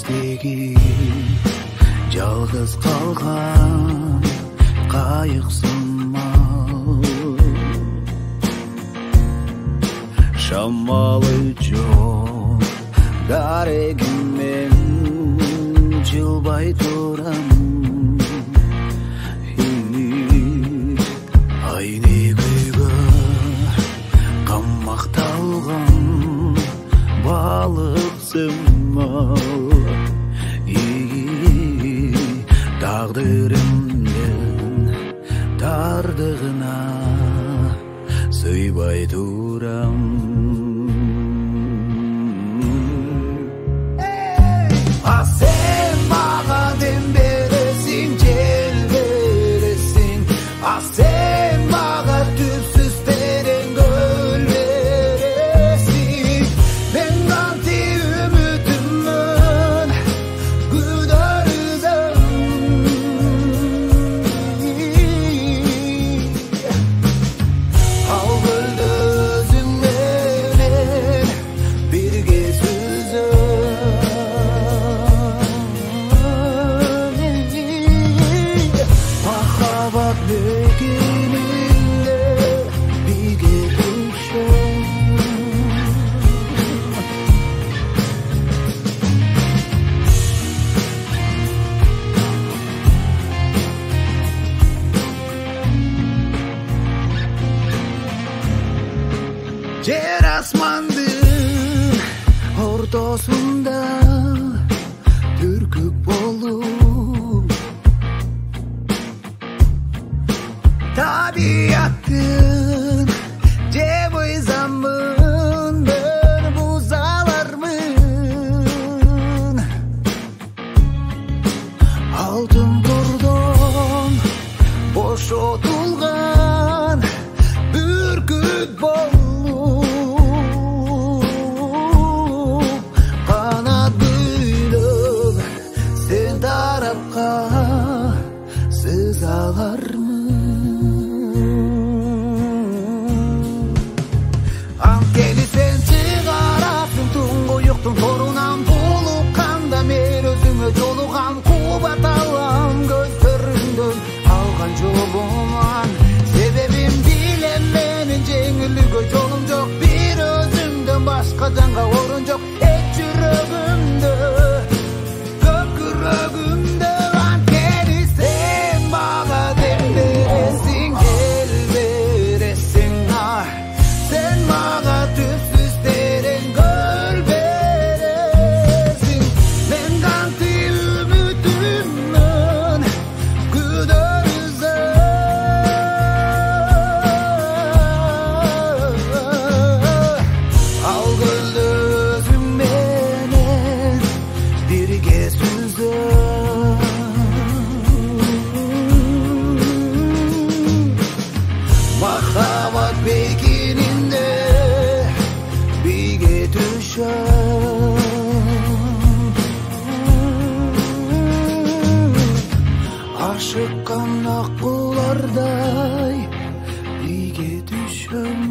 denizdeki жалғыз қалған қайықсың шамалы жоқ дарегіммен жылбай тұрам айнегігі қаммақталған балықсың тағдырымның тардығына сыйбай тұрам сен маған дем бересің жел бересің сен маған түпсіз терең көл бересің мен қанти үмітіммін күдерсің ал гүлді өзіңменен бірге махаббат мекенінде биге düşen жер асмандың ортасында бүркік болып tabiatın cevi zamın bir buzalarmın altın turdan boş otulgan bürküt bolup kanat büyülüp sen tarafka sızalarmın Torunam bulukanda men özüme joluğam kubat alam gözlerinden algan joluman sebebim bilem menin jеңилүүгө жолum жок bir özümden başka janga orun жок et жүрөгүмдө көкүрөгүмдө анткени sen мага дем бересиң эл бересиң sen мага түпсүз терең Mахаббат мекенінде биге düşen ашыққан аққулардай биге düşen